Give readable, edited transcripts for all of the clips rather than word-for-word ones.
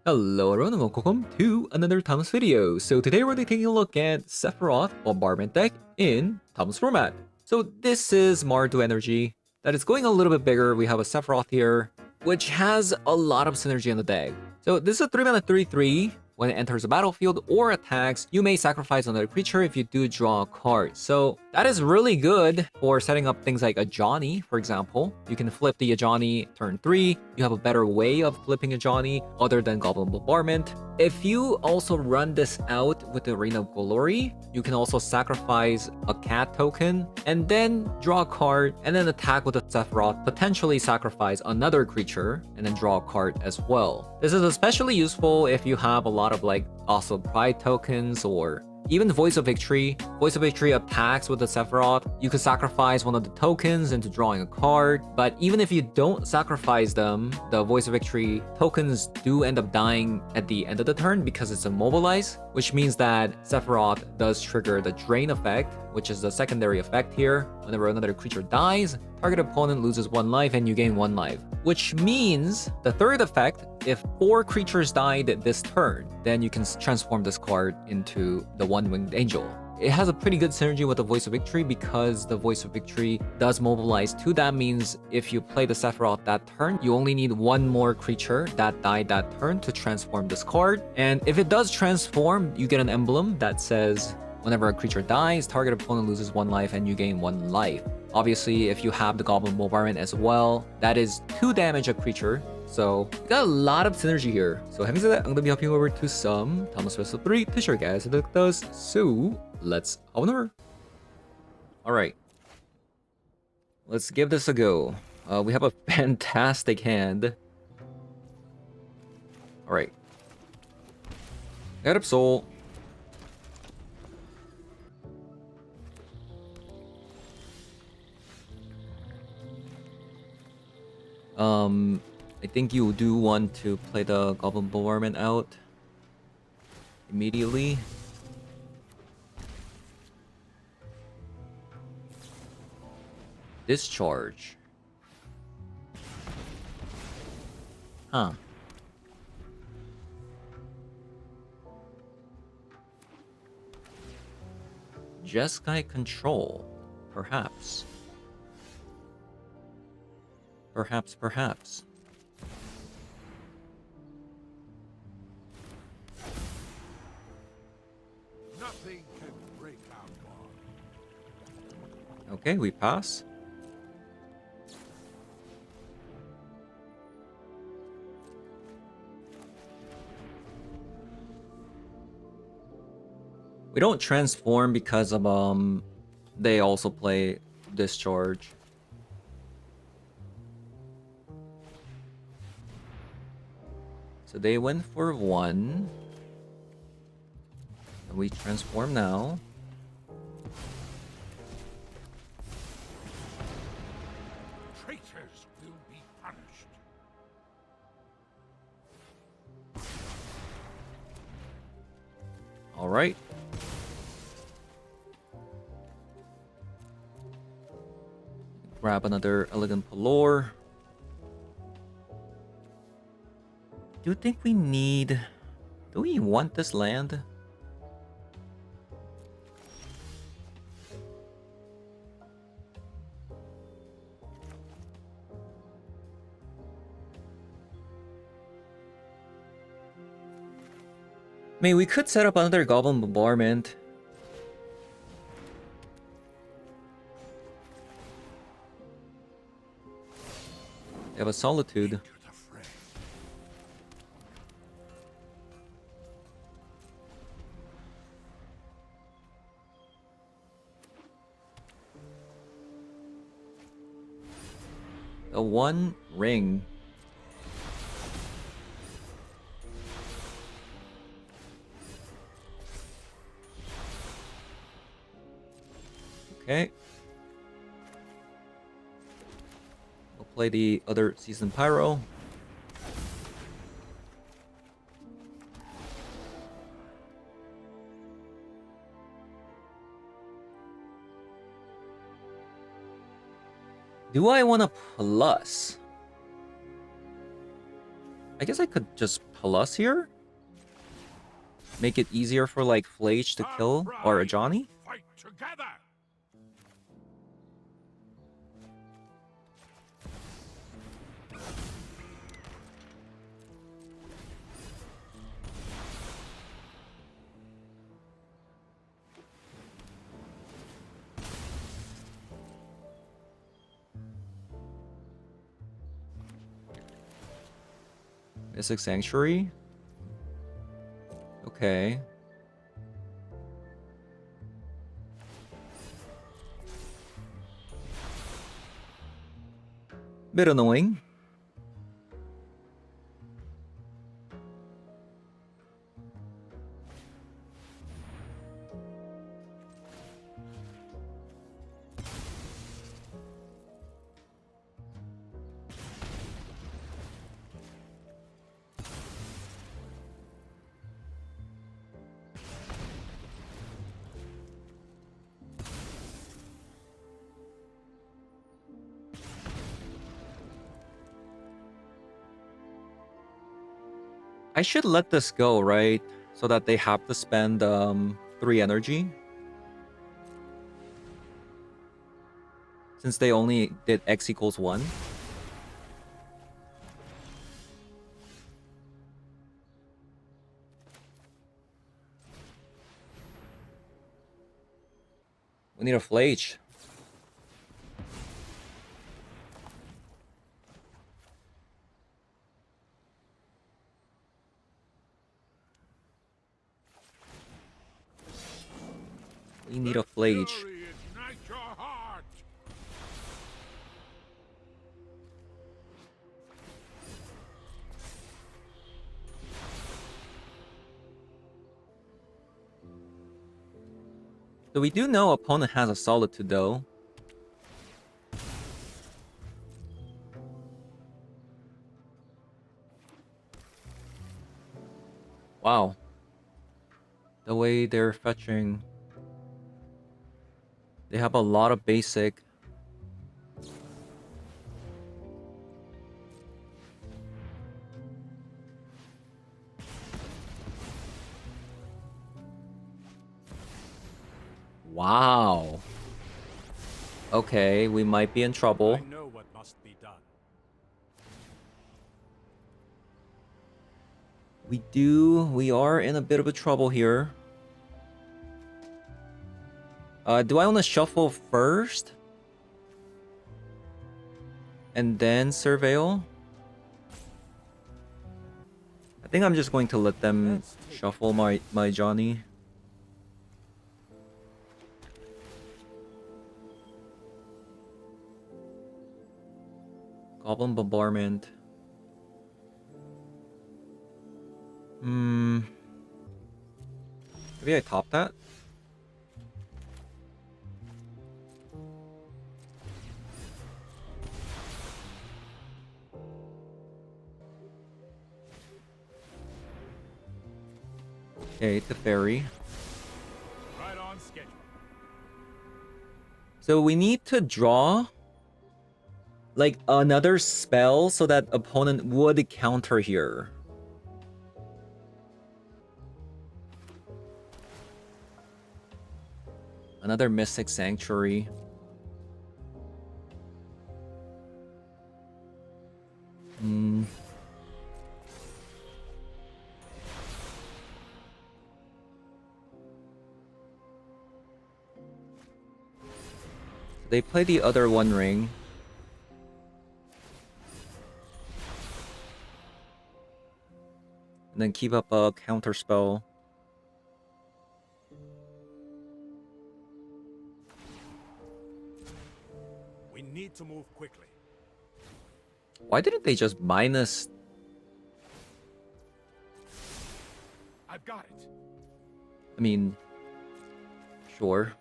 Hello everyone and welcome to another Thomas video. So today we're taking a look at Sephiroth Bombardment deck in Thomas format. So this is Mardu energy that is going a little bit bigger. We have a Sephiroth here, which has a lot of synergy in the deck. So this is a 3-mana 3/3. When it enters the battlefield or attacks, you may sacrifice another creature if you do draw a card. So that is really good for setting up things like a Johnny, for example. You can flip the Johnny turn 3. You have a better way of flipping a Johnny other than Goblin Bombardment. If you also run this out with the Arena of Glory, you can also sacrifice a cat token and then draw a card and then attack with a Sephiroth, potentially sacrifice another creature and then draw a card as well. This is especially useful if you have a lot of like also Pride tokens or even Voice of Victory. Voice of Victory attacks with the Sephiroth. You could sacrifice one of the tokens into drawing a card, but even if you don't sacrifice them, the Voice of Victory tokens do end up dying at the end of the turn because it's immobilized, which means that Sephiroth does trigger the Drain effect, which is the secondary effect here. Whenever another creature dies, target opponent loses 1 life and you gain 1 life. Which means the third effect, if 4 creatures died this turn, then you can transform this card into the One-Winged Angel. It has a pretty good synergy with the Voice of Victory because the Voice of Victory does mobilize 2. That means if you play the Sephiroth that turn, you only need 1 more creature that died that turn to transform this card. And if it does transform, you get an emblem that says, whenever a creature dies, target opponent loses 1 life and you gain 1 life. Obviously, if you have the Goblin Bombardment as well, that is 2 damage a creature. So, we got a lot of synergy here. So, having said that, I'm going to be hopping over to some Thomas Wrestle 3 to show you guys how it does. So, let's hop on over. Alright. Let's give this a go. We have a fantastic hand. Alright. Head up Soul. I think you do want to play the Goblin Bombardment out immediately. Discharge. Huh. Jeskai Control. Perhaps. Perhaps. Nothing can break our bond. Okay, we pass. We don't transform because of they also play Discharge. So they went for 1. And we transform now. Traitors will be punished. Alright. Grab another Elegant Pelor. Do you think we need... Do we want this land? I mean, we could set up another Goblin Bombardment. They have a Solitude. To the fray. A 1 ring. Okay. We'll play the other Seasoned Pyro. Do I want a plus? I guess I could just plus here. Make it easier for like Flage to kill or a Johnny. Fight together. Mystic Sanctuary. Okay. Bit annoying. I should let this go, right? So that they have to spend 3 energy. Since they only did X equals 1. We need a Flage. We need a Flage. Fury ignite your heart. So we do know opponent has a Solitude though. Wow. The way they're fetching. They have a lot of basic. Wow. Okay, we might be in trouble. I know what must be done. We are in a bit of a trouble here. Do I want to shuffle first? And then surveil? I think I'm just going to let them shuffle my Johnny. Goblin Bombardment. Maybe I top that? Okay, the fairy. Right on schedule. So we need to draw like another spell so that opponent would counter here. Another Mystic Sanctuary. They play the other One Ring. And then keep up a counter spell. We need to move quickly. Why didn't they just minus? I've got it. I mean, sure.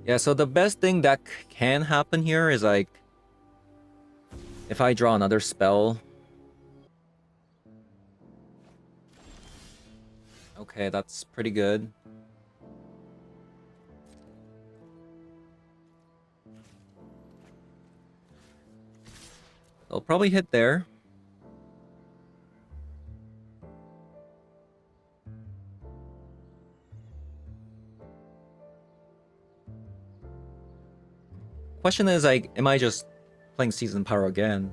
Yeah, so the best thing that can happen here is like if I draw another spell. Okay, that's pretty good. They'll probably hit there. Question is, like, am I just playing Season Power again?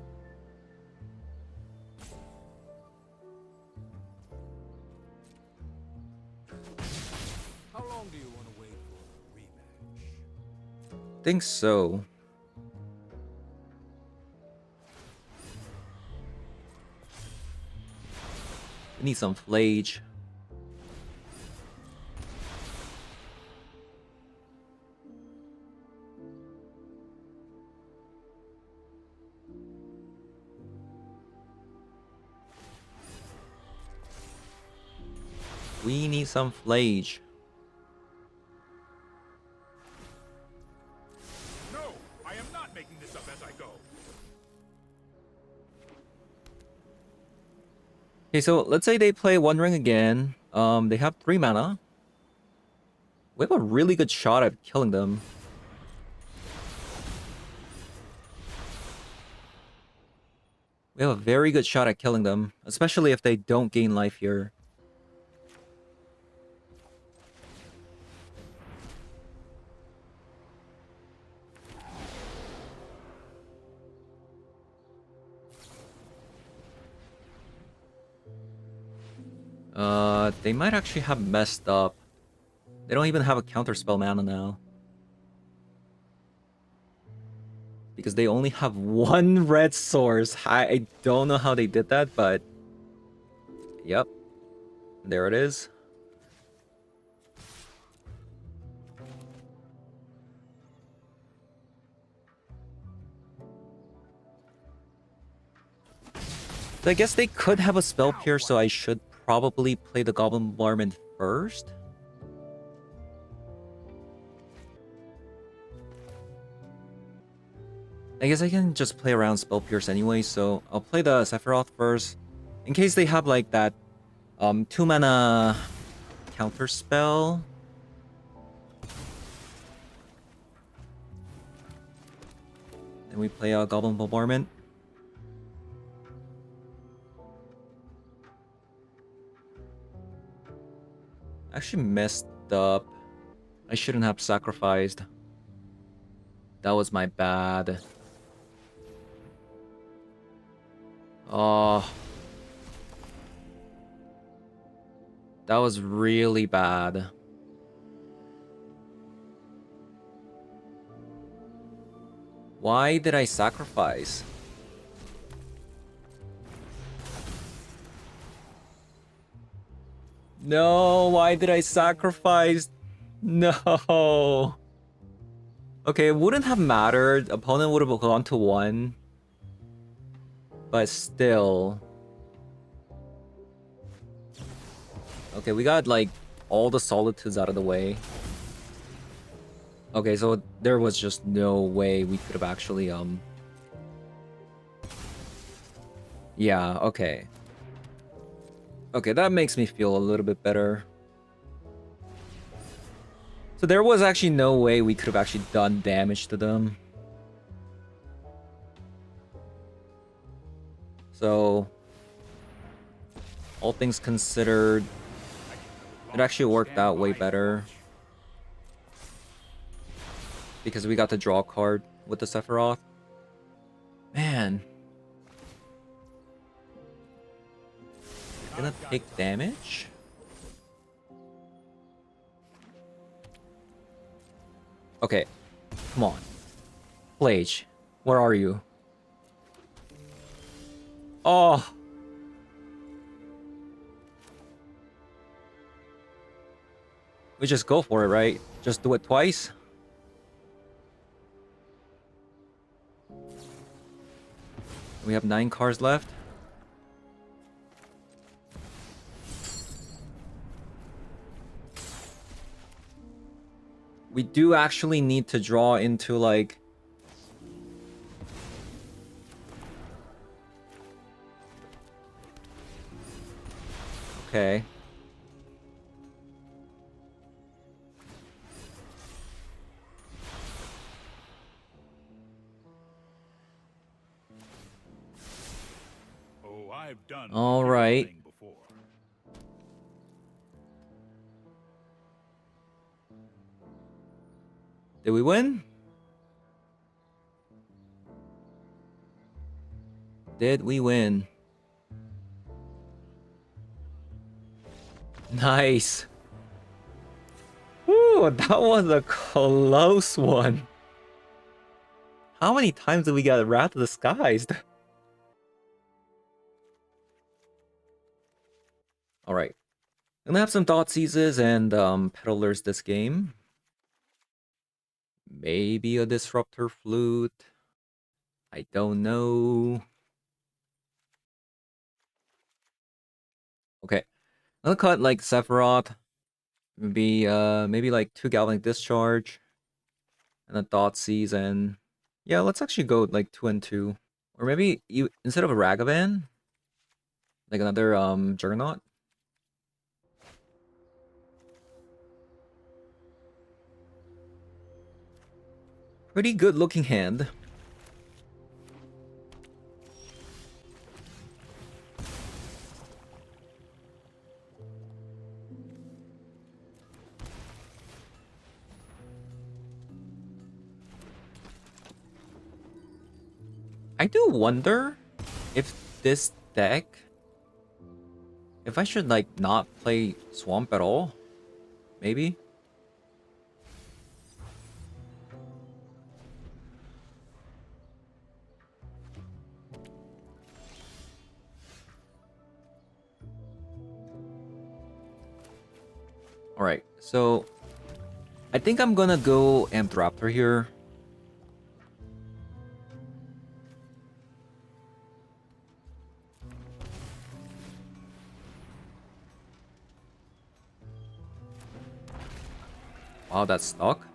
How long do you want to wait for a rematch? Think so. We need some Flage. We need some Flage. No, I am not making this up as I go. Okay, so let's say they play One Ring again. They have 3 mana. We have a really good shot at killing them. We have a very good shot at killing them, especially if they don't gain life here. They might actually have messed up. They don't even have a counterspell mana now. Because they only have 1 red source. I don't know how they did that, but... Yep. There it is. So I guess they could have a spell pierce, so I should probably play the Goblin Bombardment first. I guess I can just play around spell pierce anyway, so I'll play the Sephiroth first. In case they have like that 2 mana counter spell. Then we play a Goblin Bombardment. Actually messed up. I shouldn't have sacrificed. That was my bad. Oh. That was really bad. Why did I sacrifice? No, why did I sacrifice? No. Okay, it wouldn't have mattered. Opponent would have gone to 1. But still. Okay, we got like all the solitudes out of the way. Okay, so there was just no way we could have actually yeah, okay. Okay, that makes me feel a little bit better. So there was actually no way we could have actually done damage to them. So, all things considered, it actually worked out way better. Because we got to draw a card with the Sephiroth. Man. Gonna take damage? Okay. Come on. Flage, where are you? Oh! We just go for it, right? Just do it twice? We have 9 cards left. We do actually need to draw into like... Okay. I've done All right. everything before. Did we win? Did we win? Nice. Ooh, that was a close one. How many times did we get Wrath of the Skies? Alright. I'm gonna have some Thoughtseizes and Peddlers this game. Maybe a Disruptor Flute. I don't know. Okay. I'm gonna cut like Sephiroth. Maybe like 2 Galvanic Discharge. And a Thoughtseize and yeah, let's actually go like 2 and 2. Or maybe you instead of a Ragavan, like another Juggernaut. Pretty good looking hand. I do wonder if this deck, if I should like not play Swamp at all, maybe. All right, so I think I'm gonna go Amped Raptor here. Wow, that's stuck.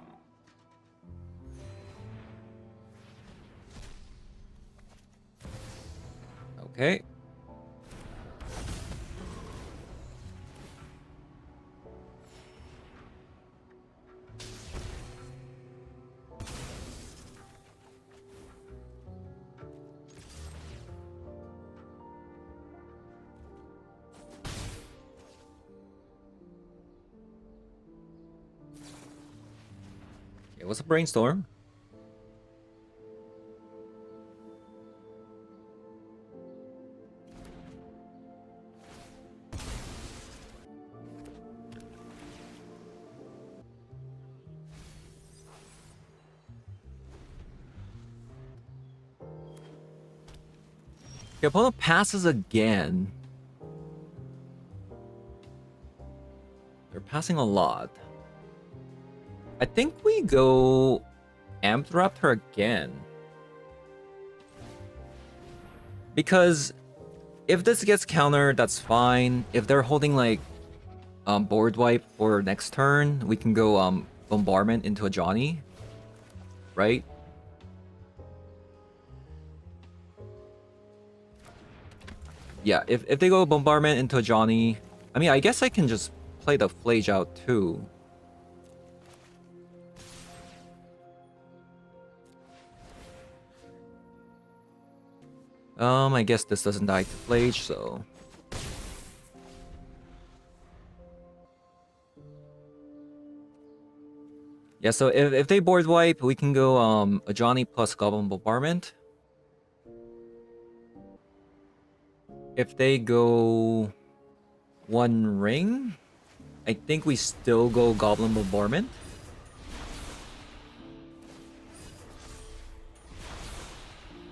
Okay. It was a brainstorm. The opponent passes again. They're passing a lot. I think we go Amped Raptor again. Because if this gets countered, that's fine. If they're holding like board wipe for next turn, we can go Bombardment into a Johnny. Right? Yeah, if they go Bombardment into a Johnny, I mean, I guess I can just play the Flage out too. I guess this doesn't die to Flage, so... Yeah, so if they board wipe, we can go a Johnny plus Goblin Bombardment. If they go One Ring, I think we still go Goblin Bombardment.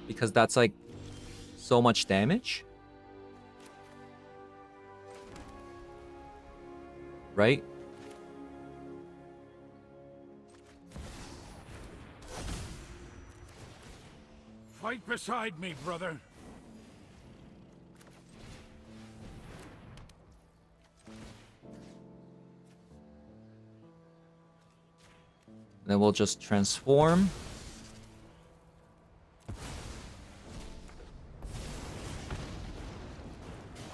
Because that's like so much damage. Right? Fight beside me, brother. Then we'll just transform.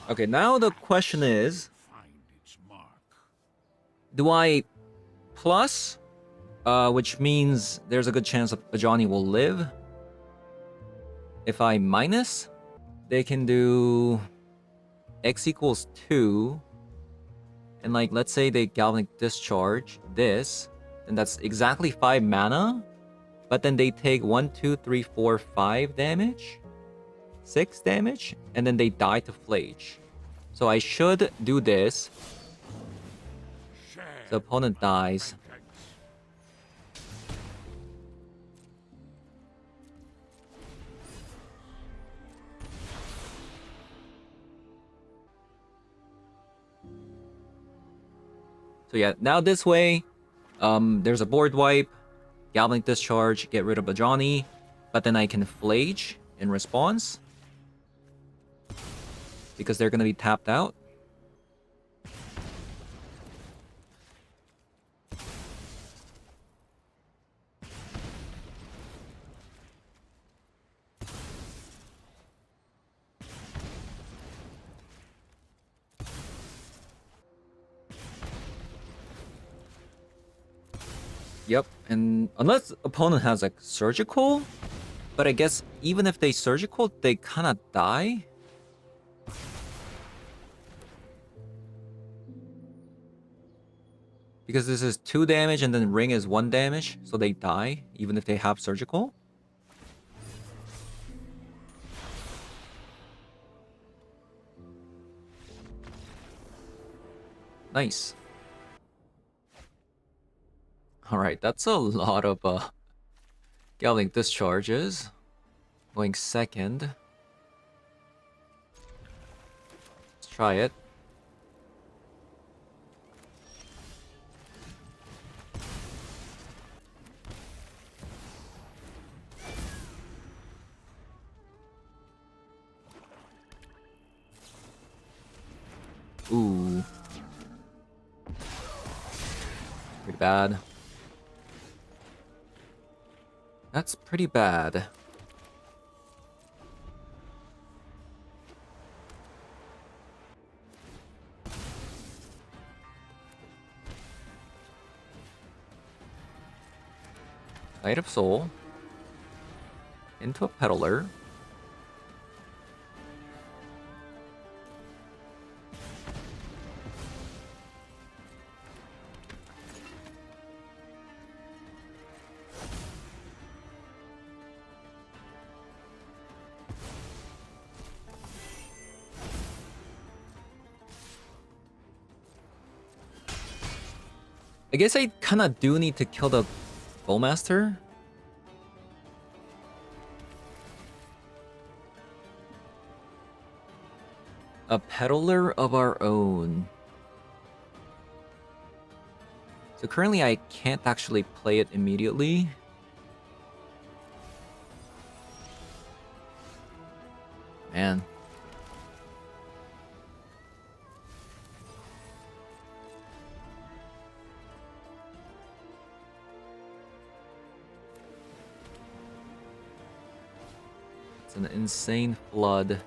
Okay, now the question is, Find its mark. do I plus, which means there's a good chance a Johnny will live. If I minus, they can do X equals 2, and like let's say they Galvanic Discharge this, then that's exactly 5 mana, but then they take 1, 2, 3, 4, 5 damage, 6 damage, and then they die to Flage. So I should do this. The opponent dies. So yeah, now this way, there's a board wipe, Galvanic Discharge, get rid of a Johnny, but then I can Flage in response because they're gonna be tapped out. Yep, and unless opponent has like surgical, but I guess even if they surgical, they kind of die. Because this is 2 damage and then ring is 1 damage, so they die even if they have surgical. Nice. Alright, that's a lot of Galvanic Discharges. Going second. Let's try it. Ooh. Pretty bad. That's pretty bad. Knight of Soul. Into a Peddler. I guess I kind of do need to kill the Bowmaster. A Peddler of our own. So currently I can't actually play it immediately. Man. It's an insane flood.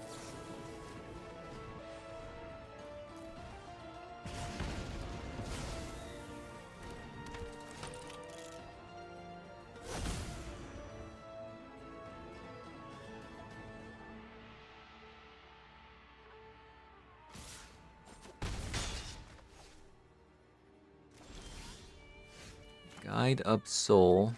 Guide of Soul.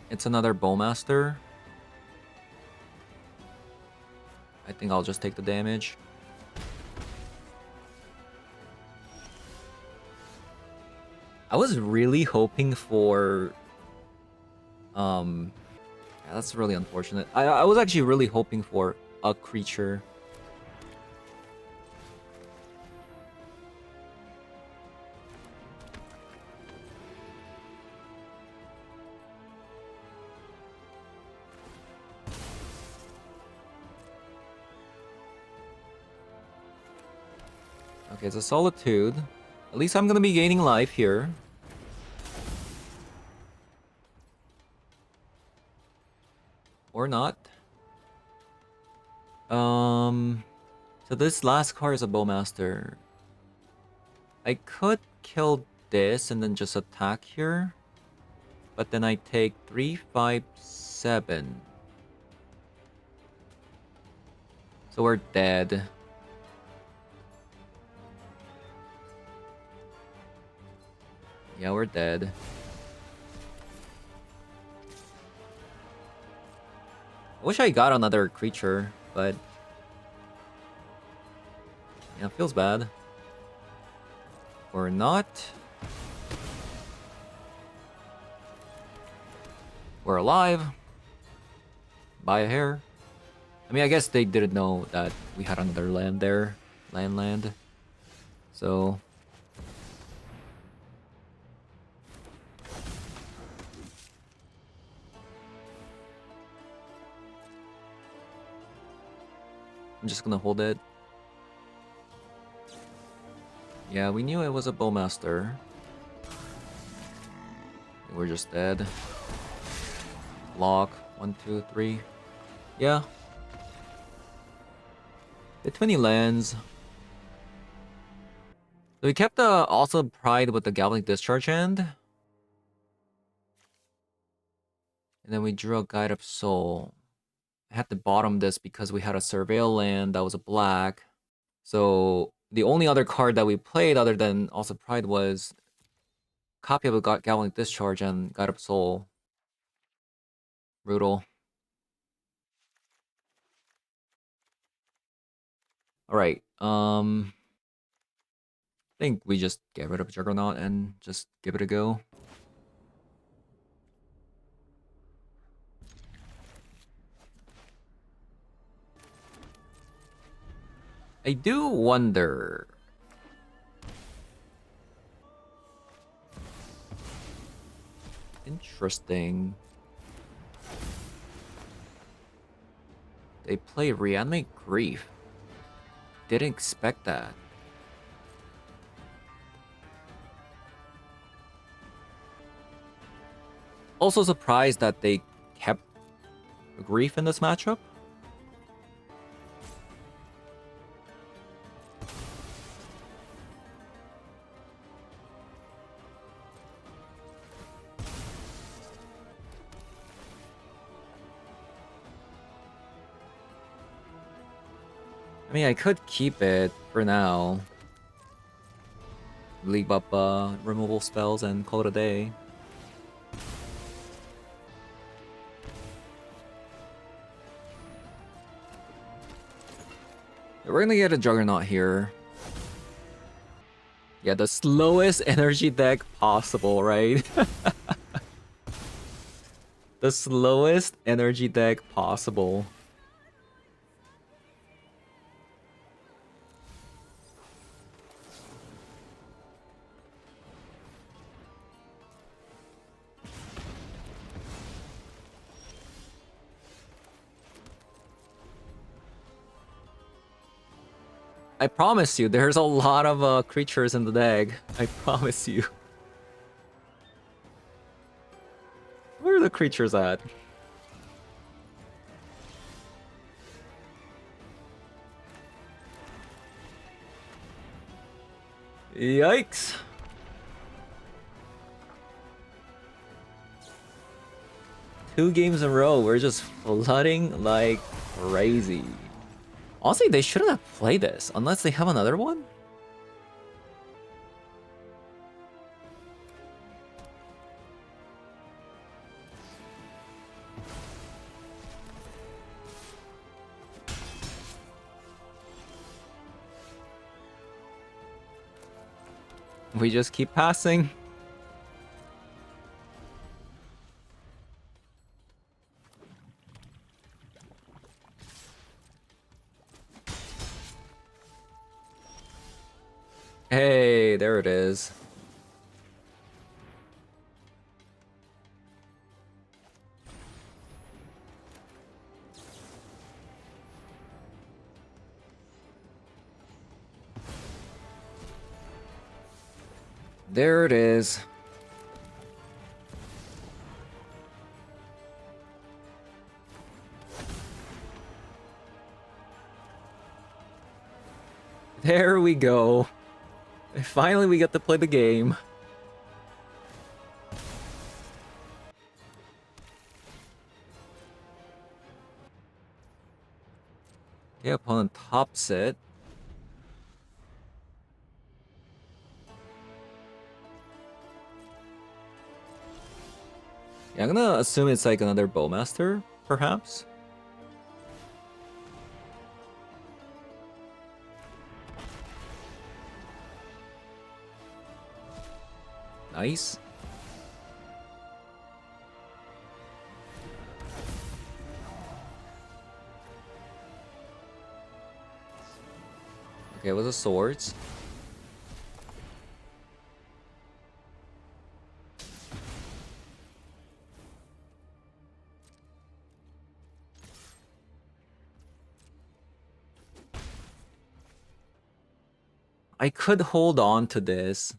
It's another Bowmaster. I think I'll just take the damage. I was really hoping for... Yeah, that's really unfortunate. I was actually really hoping for a creature. Okay, it's a Solitude. At least I'm gonna be gaining life here. Or not. So this last card is a Bowmaster. I could kill this and then just attack here. But then I take 3, 5, 7. So we're dead. Yeah, we're dead. I wish I got another creature, but yeah, it feels bad. Or not. We're alive. By a hair. I mean, I guess they didn't know that we had another land there. Land. So... I'm just gonna hold it. Yeah, we knew it was a Bowmaster. We're just dead. Lock. 1, 2, 3. Yeah. The 20 lands. So we kept the Awesome Pride with the Galvanic Discharge hand. And then we drew a Guide of Soul. I had to bottom this because we had a Surveil land that was a black. So the only other card that we played other than Awesome Pride was copy of a Galvanic Discharge and Guide of Soul. Brutal. Alright, I think we just get rid of Juggernaut and just give it a go. I do wonder... Interesting. They play Reanimate Grief. Didn't expect that. Also surprised that they kept Grief in this matchup. I mean, I could keep it for now. Leave up removal spells and call it a day. We're gonna get a Juggernaut here. Yeah, the slowest energy deck possible, right? The slowest energy deck possible. I promise you, there's a lot of creatures in the deck. I promise you. Where are the creatures at? Yikes. Two games in a row, we're just flooding like crazy. Honestly, they shouldn't have played this, unless they have another one? We just keep passing. Hey, there it is. There it is. There we go. Finally, we get to play the game. Okay, opponent tops it. Yeah, I'm gonna assume it's like another Bowmaster, perhaps. Nice. Okay, with the swords. I could hold on to this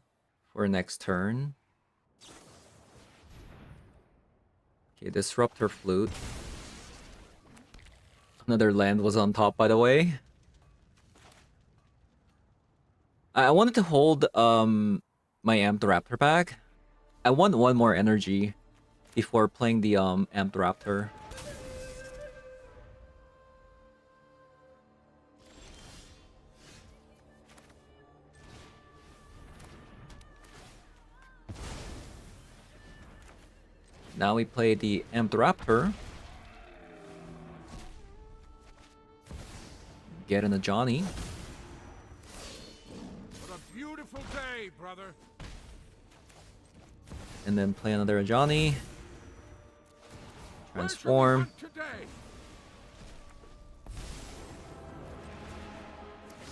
for next turn. Okay, Disruptor Flute. Another land was on top, by the way. I wanted to hold my Amped Raptor back. I want one more energy before playing the Amped Raptor. Now we play the Amped Raptor. Get in a Johnny. What a beautiful day, brother. And then play another Johnny. Where shall we Transform. hunt today?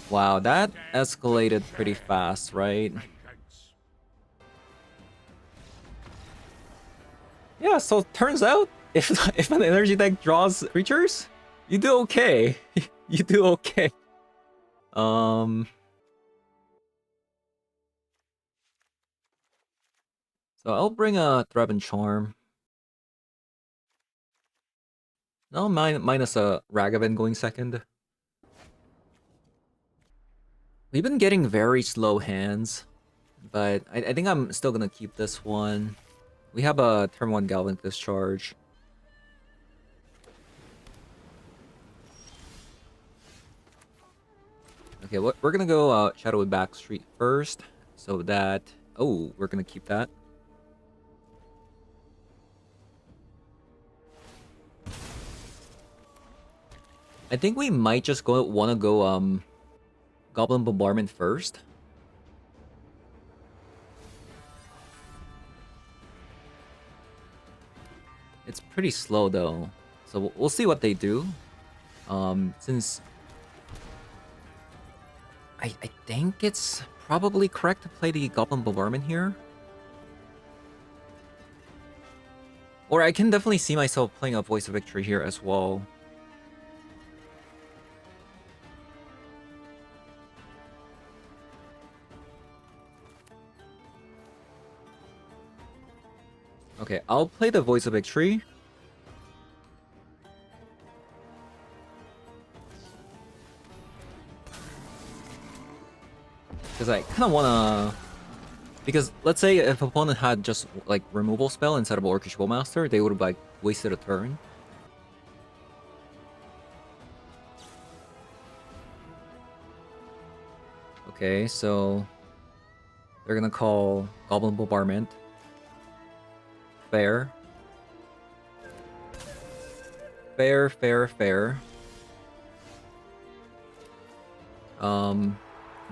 Wow, that escalated pretty fast, right? Vengeance. Yeah, so turns out if an energy deck draws creatures, you do okay. You do okay. So I'll bring a Threat and Charm. No, minus a Ragavan going second. We've been getting very slow hands, but I think I'm still gonna keep this one. We have a turn 1 Galvanic Discharge. Okay, we're gonna go Shadowy Backstreet first, so that... Oh, we're gonna keep that. I think we might just wanna go Goblin Bombardment first. It's pretty slow though, so we'll see what they do. Since I think it's probably correct to play the Goblin Bombardment here. Or I can definitely see myself playing a Voice of Victory here as well. Okay, I'll play the Voice of Victory. Because I kind of want to... Because let's say if opponent had just like removal spell instead of Orcish Bowmaster, they would have like wasted a turn. Okay, so they're gonna call Goblin Bombardment. Fair. Fair, fair, fair.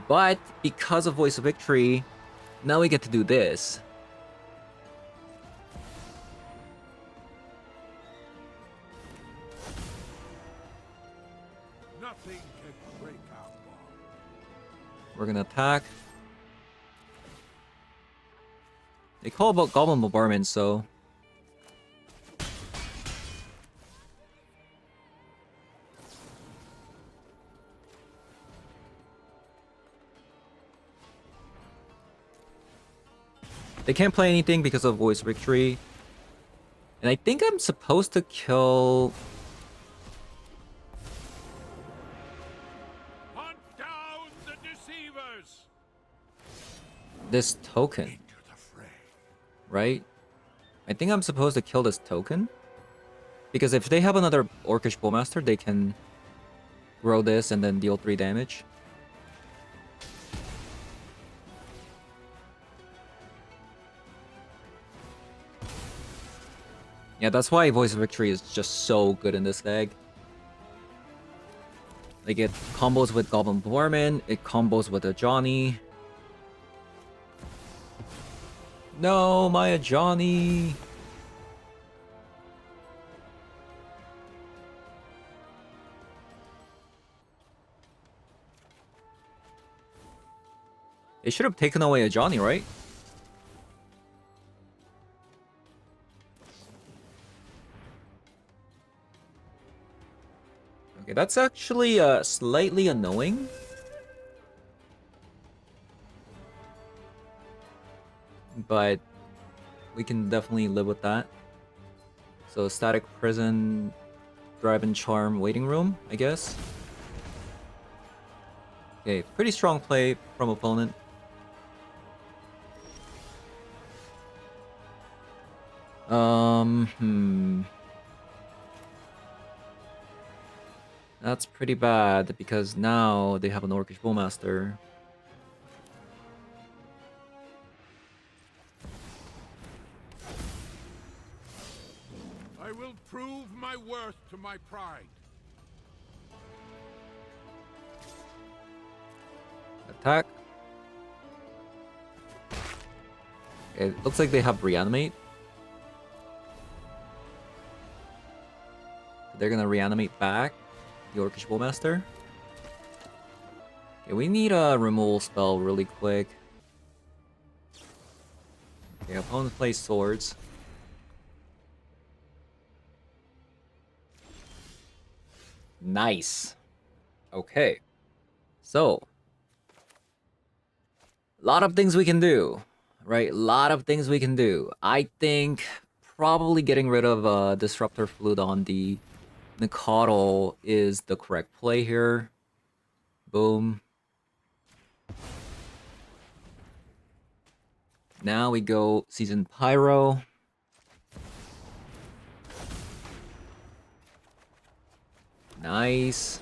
But because of Voice of Victory, now we get to do this. Nothing can break our bond. We're gonna attack. They call about Goblin Bombardment, so... They can't play anything because of Voice Victory. And I think I'm supposed to kill... Hunt down the deceivers. this token, Into the fray. right? I think I'm supposed to kill this token. Because if they have another Orcish Bowmaster, they can grow this and then deal 3 damage. Yeah, that's why Voice of Victory is just so good in this deck. Like, it combos with Goblin Bombardment, it combos with a Johnny. No, my Johnny! They should have taken away a Johnny, right? Okay, that's actually slightly annoying. But we can definitely live with that. So Static Prison, Drive and Charm, Waiting Room, I guess. Okay, pretty strong play from opponent. That's pretty bad because now they have an Orcish Bowmaster. I will prove my worth to my pride. Attack. It looks like they have Reanimate. They're gonna reanimate back the Orcish Bowmaster. Okay, we need a removal spell really quick. Okay, opponent plays swords. Nice. Okay. So, a lot of things we can do, right? A lot of things we can do. I think probably getting rid of Disruptor Flute on the Mikado is the correct play here. Boom. Now we go Season Pyro. Nice.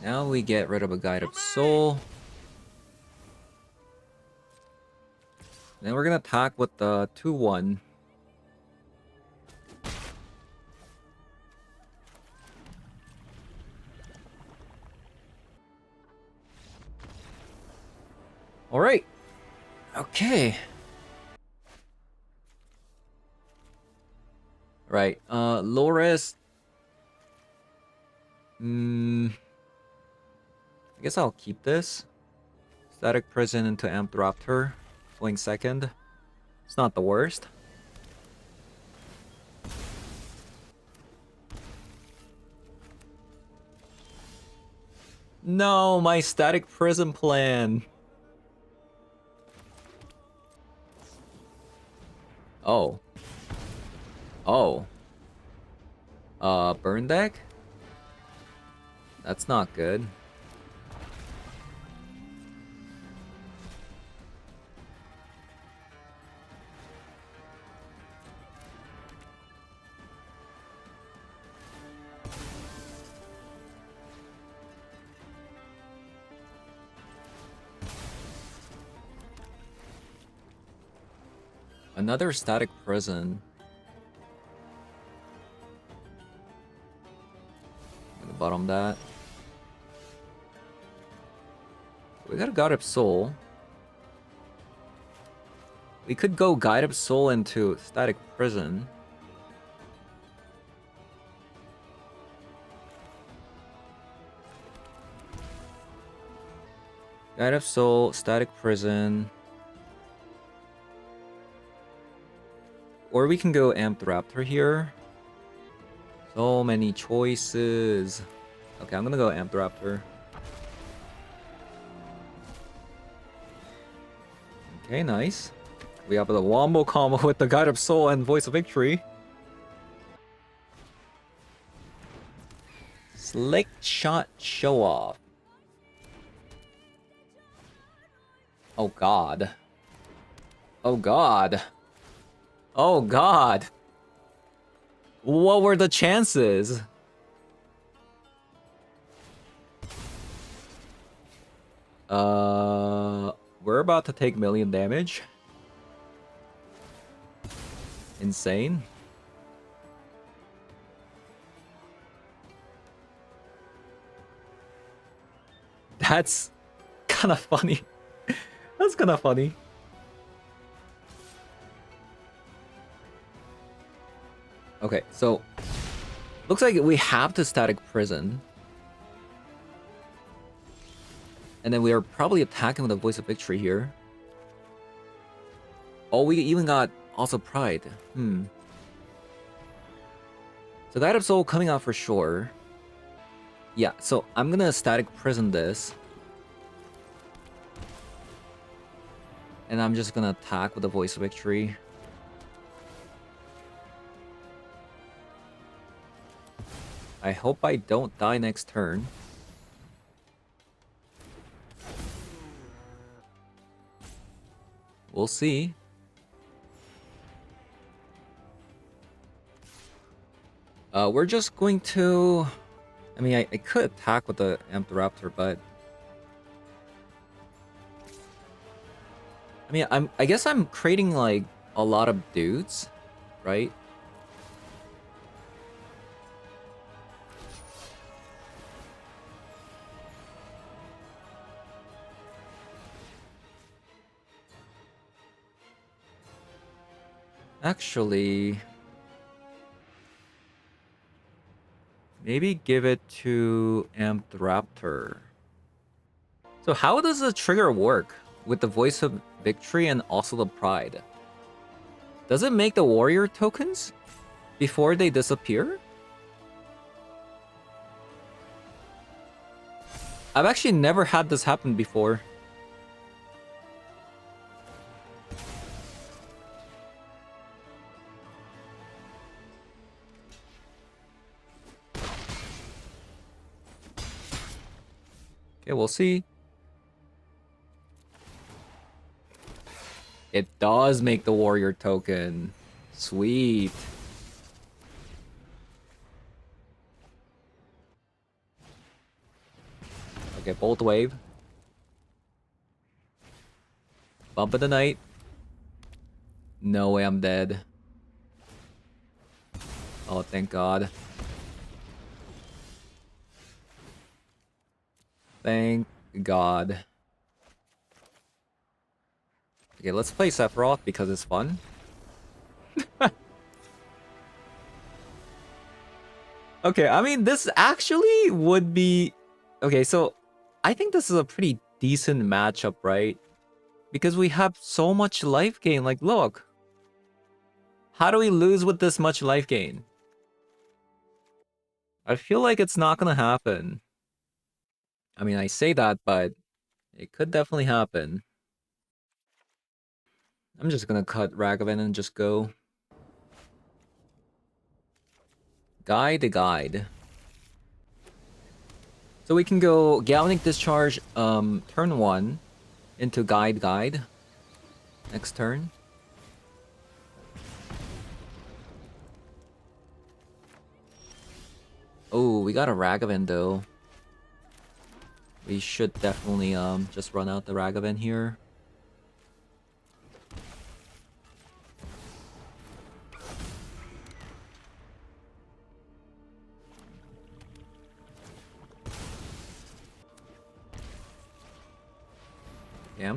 Now we get rid of a Guide of Soul. Then we're gonna attack with the 2-1. Alright. Okay. Right. Loris. I guess I'll keep this. Static Prison into Amped Raptor. Going second. It's not the worst. No, my Static Prison plan. Oh. Oh. Burn deck? That's not good. Another Static Prison. Gonna bottom that. We got a God of Soul. We could go Guide of Soul into Static Prison. Guide of Soul, Static Prison. Or we can go Amped Raptor here. So many choices. Okay, I'm gonna go Amped Raptor. Okay, nice. We have the wombo combo with the Guide of Soul and Voice of Victory. Slick shot show off. Oh god. Oh god. Oh god. What were the chances? We're about to take million damage. Insane. That's kind of funny. That's kind of funny. Okay, so looks like we have to static prison. And then we are probably attacking with the Voice of Victory here. Oh, we even got also Pride. So Guide of Soul coming out for sure. Yeah, so I'm gonna static prison this. And I'm just gonna attack with the Voice of Victory. I hope I don't die next turn. We'll see. We're just going to... I mean, I could attack with the Raptor, but... I mean, I guess I'm creating, like, a lot of dudes, right? Actually... maybe give it to Amped Raptor. So how does the trigger work with the Voice of Victory and also the Pride? Does it make the warrior tokens before they disappear? I've actually never had this happen before. Okay, we'll see. It does make the warrior token. Sweet. Okay, Bolt Wave. Bump of the night. No way I'm dead. Oh, thank God. Thank God. Okay, let's play Sephiroth because it's fun. Okay, I mean, this actually would be... Okay, so I think this is a pretty decent matchup, right? Because we have so much life gain. Like, look. How do we lose with this much life gain? I feel like it's not gonna happen. I mean, I say that, but it could definitely happen. I'm just gonna cut Ragavan and just go. Guide. So we can go Galvanic Discharge turn 1 into Guide next turn. Oh, we got a Ragavan though. We should definitely just run out the Ragavan here.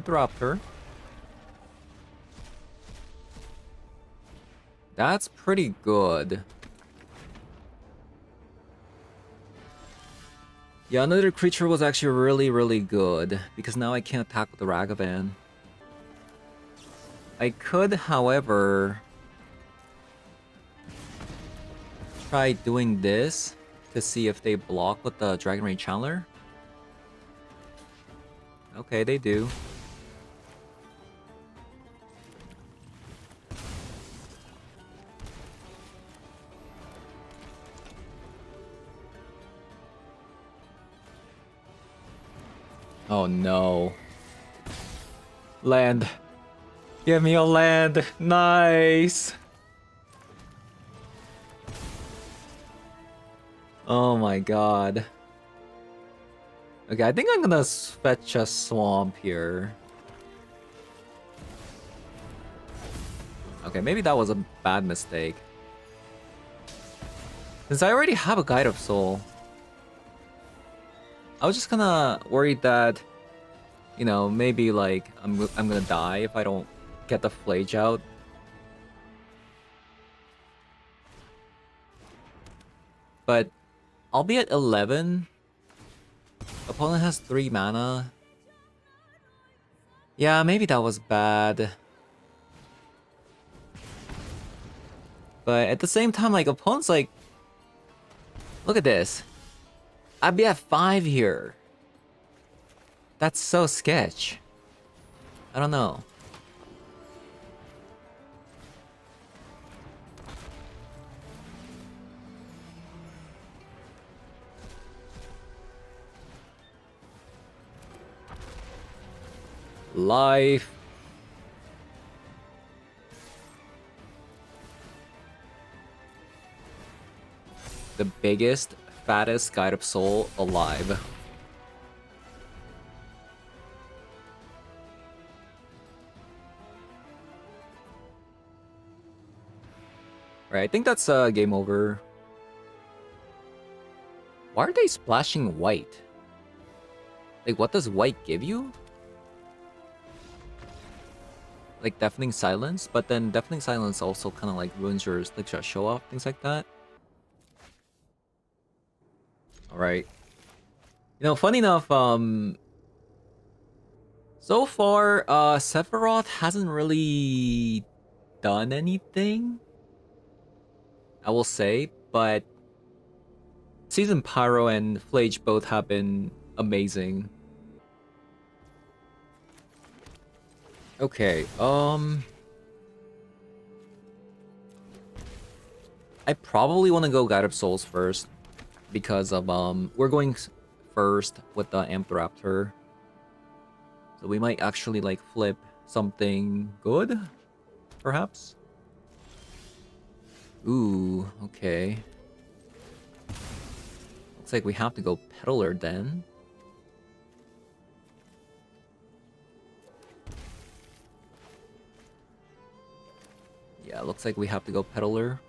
Raptor. That's pretty good. Yeah, another creature was actually really good, because now I can't attack with the Ragavan. I could, however, try doing this to see if they block with the Dragon Ray Channeler. Okay, they do. Oh no. Land. Give me a land. Nice. Oh my god. Okay, I think I'm gonna fetch a swamp here. Okay, maybe that was a bad mistake. Since I already have a Guide of Soul, I was just kinda worried that, you know, maybe like I'm gonna die if I don't get the Flage out. But I'll be at 11. Opponent has 3 mana. Yeah, maybe that was bad. But at the same time, like, opponent's like... Look at this. I'd be at 5 here. That's so sketch. I don't know. Life. The biggest, fattest Guide of Soul alive. Right, I think that's game over. Why are they splashing white? Like, what does white give you? Like Deafening Silence, but then Deafening Silence also kind of like ruins your Slickshot show off, things like that. Alright. You know, funny enough, so far, Sephiroth hasn't really done anything, I will say, but Season Pyro and Flage both have been amazing. Okay, I probably want to go Guide of Souls first because of we're going first with the Amped Raptor. So we might actually like flip something good, perhaps. Ooh, okay. Looks like we have to go Peddler then. Yeah, looks like we have to go Peddler.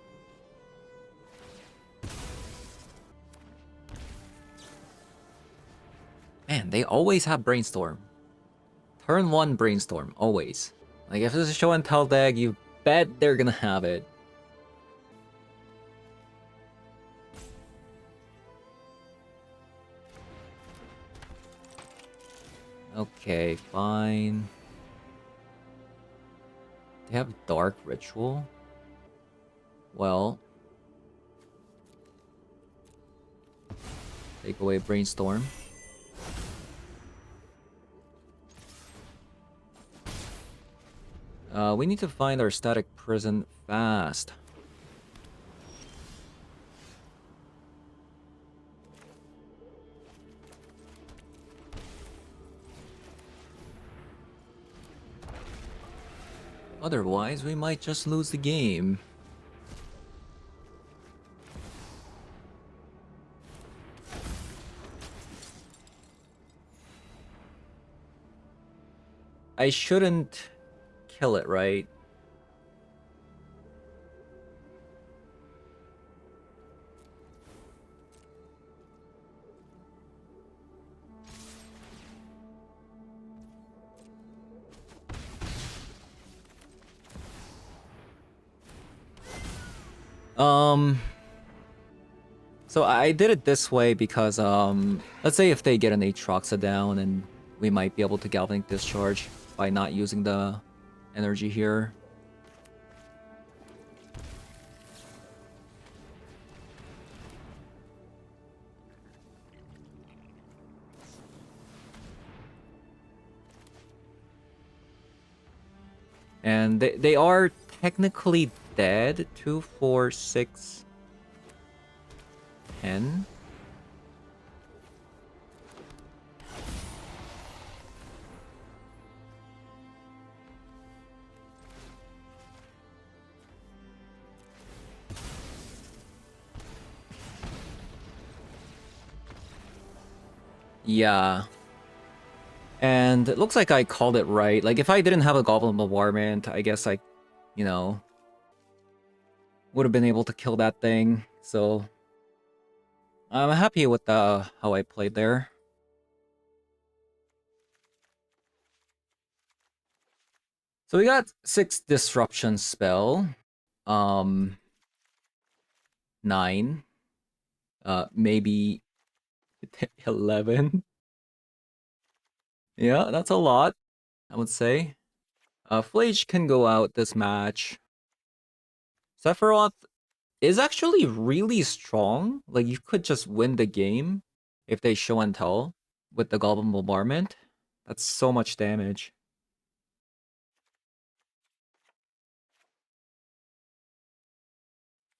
Man, they always have Brainstorm. Turn 1 Brainstorm, always. Like, if it's a show and tell deck, you bet they're gonna have it. Okay, fine. They have Dark Ritual? Well... Take away Brainstorm. We need to find our Static Prison fast. Otherwise, we might just lose the game. I shouldn't kill it, right? So I did it this way because, let's say if they get an Aatroxa down, and we might be able to Galvanic Discharge by not using the energy here. And they are technically dead. 2, 4, 6, 10. Yeah. And it looks like I called it right. Like, if I didn't have a Goblin Bombardment, I guess I, you know, would have been able to kill that thing. So, I'm happy with how I played there. So we got 6 Disruption spell. 9. Maybe 11. Yeah, that's a lot, I would say. Flage can go out this match. Sephiroth is actually really strong. Like, you could just win the game if they show and tell with the Goblin Bombardment. That's so much damage.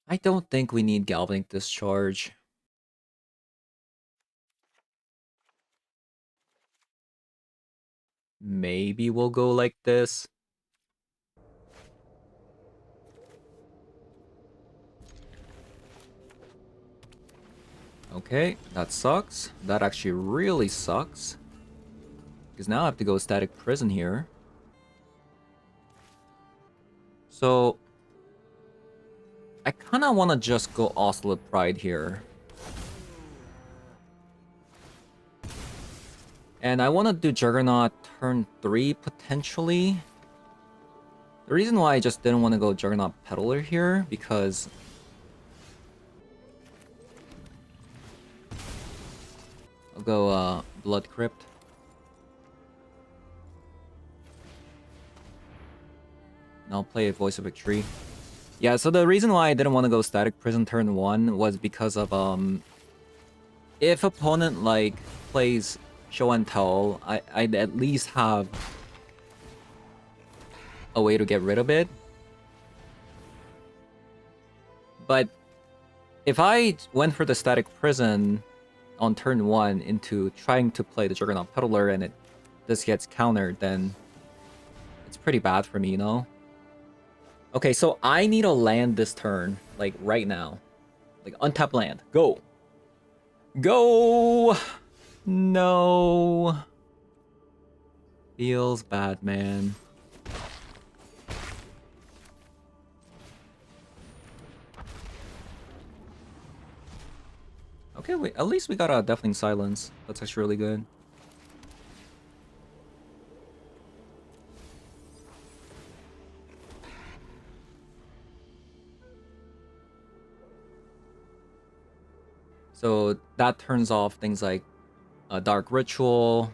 I don't think we need Galvanic Discharge. Maybe we'll go like this. Okay, that sucks. That actually really sucks. Because now I have to go Static Prison here. So, I kind of want to just go Oscillate Pride here. And I want to do Juggernaut turn 3, potentially. The reason why I just didn't want to go Juggernaut Peddler here, because... I'll go Blood Crypt. And I'll play Voice of Victory. Yeah, so the reason why I didn't want to go Static Prison turn 1 was because of, if opponent, like, plays Show and Tell, I'd at least have a way to get rid of it. But if I went for the Static Prison on turn 1 into trying to play the Juggernaut Peddler and this gets countered, then it's pretty bad for me, you know? Okay, so I need to land this turn, like, right now. Like, untap land. Go! Go! No. Feels bad, man. Okay, wait, at least we got a Deafening Silence. That's actually really good. So that turns off things like a Dark Ritual,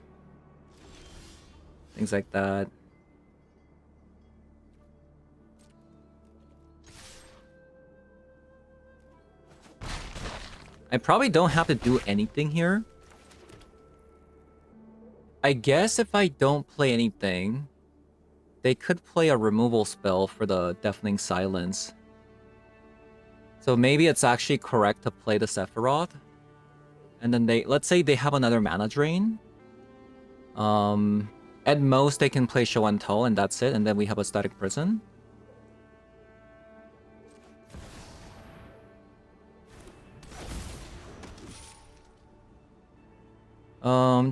things like that. I probably don't have to do anything here. I guess if I don't play anything, they could play a removal spell for the Deafening Silence. So maybe it's actually correct to play the Sephiroth. And then let's say they have another mana drain. At most they can play Show and Tell and that's it, and then we have a Static Prison.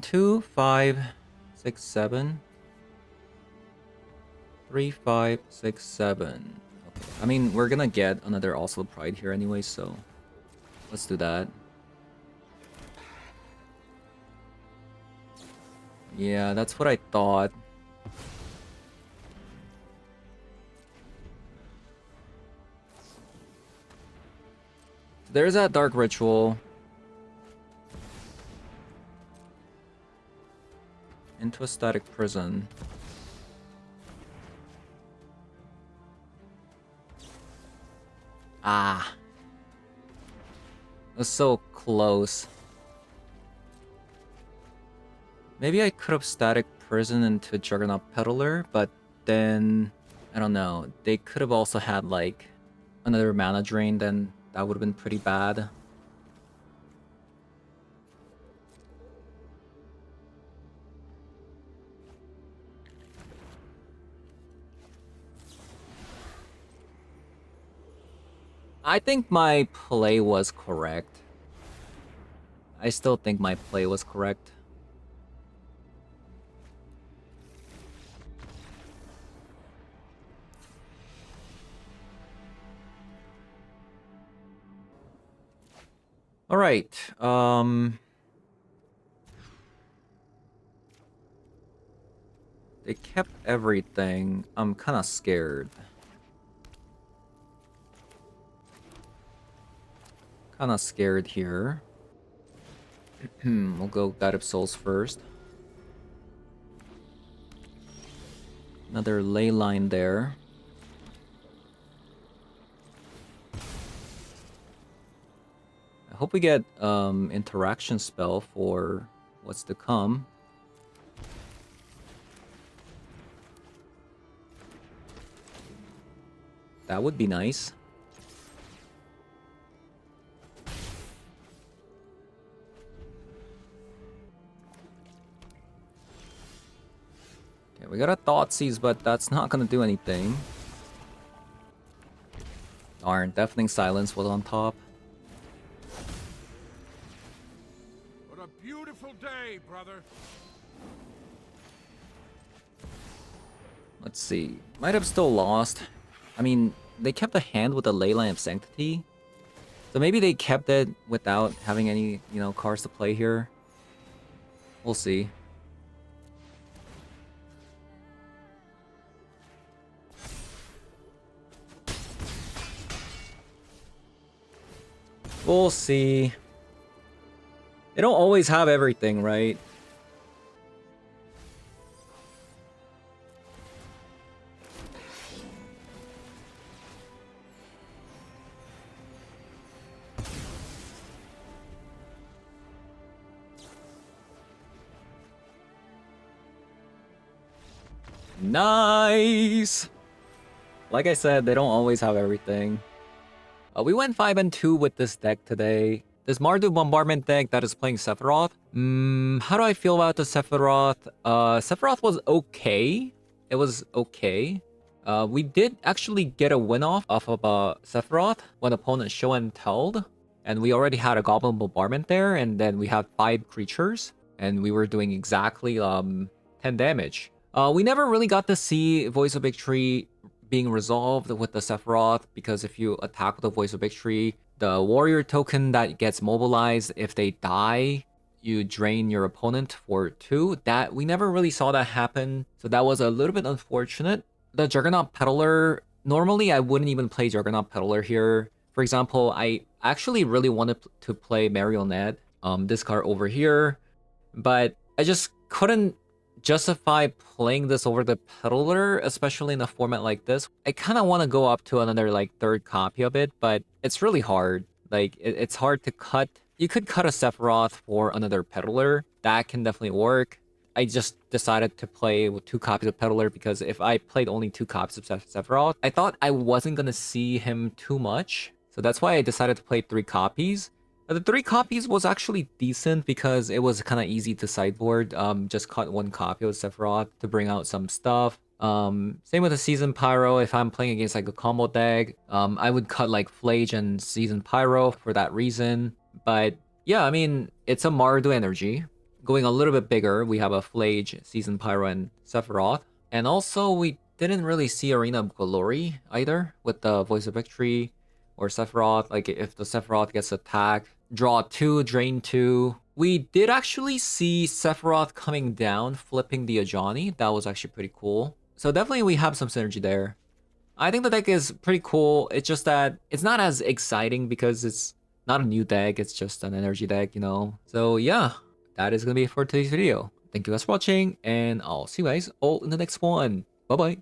2, 5, 6, 7. 3, 5, 6, 7. Okay. I mean, we're gonna get another Oslo Pride here anyway, so let's do that. Yeah, that's what I thought. There's that Dark Ritual. Into a Static Prison. Ah. It was so close. Maybe I could have Static Prison into Juggernaut Peddler, but then... I don't know. They could have also had, like, another mana drain, then that would have been pretty bad. I think my play was correct. I still think my play was correct. Alright, they kept everything. I'm kinda scared. Kinda scared here. We'll go God of Souls first. Another ley line there. I hope we get interaction spell for what's to come. That would be nice. Okay, we got a Thoughtseize, but that's not gonna do anything. Darn, Deafening Silence was on top. What a beautiful day, brother. Let's see. Might have still lost. I mean, they kept a hand with the Leyline of Sanctity. So maybe they kept it without having any, you know, cards to play here. We'll see. We'll see. They don't always have everything, right? Nice! Like I said, they don't always have everything. We went 5-2 with this deck today. This Mardu Bombardment deck that is playing Sephiroth. How do I feel about the Sephiroth? Sephiroth was okay. It was okay. We did actually get a win off of Sephiroth when opponent show and telled. And we already had a Goblin Bombardment there, and then we had 5 creatures. And we were doing exactly 10 damage. We never really got to see Voice of Victory being resolved with the Sephiroth, because if you attack with the Voice of Victory, the warrior token that gets mobilized, if they die, you drain your opponent for 2. That we never really saw that happen, so that was a little bit unfortunate. The Juggernaut Peddler, normally I wouldn't even play Juggernaut Peddler here. For example, I actually really wanted to play Marionette, this card over here, but I just couldn't justify playing this over the Peddler, especially in a format like this. I kind of want to go up to another like 3rd copy of it, but it's really hard. Like it's hard to cut. You could cut a Sephiroth for another Peddler. That can definitely work. I just decided to play with 2 copies of Peddler because if I played only 2 copies of Sephiroth, I thought I wasn't gonna see him too much. So that's why I decided to play 3 copies. The 3 copies was actually decent because it was kind of easy to sideboard. Just cut 1 copy of Sephiroth to bring out some stuff. Same with the Seasoned Pyro. If I'm playing against like a combo deck, I would cut like Flage and Seasoned Pyro for that reason. But yeah, I mean, it's a Mardu energy. Going a little bit bigger, we have a Flage, Seasoned Pyro, and Sephiroth. And also, we didn't really see Arena of Glory either with the Voice of Victory or Sephiroth. Like if the Sephiroth gets attacked, draw 2, drain 2. We did actually see Sephiroth coming down, flipping the Ajani. That was actually pretty cool. So definitely we have some synergy there. I think the deck is pretty cool. It's just that it's not as exciting because it's not a new deck. It's just an energy deck, you know. So yeah, that is going to be it for today's video. Thank you guys for watching, and I'll see you guys all in the next one. Bye-bye.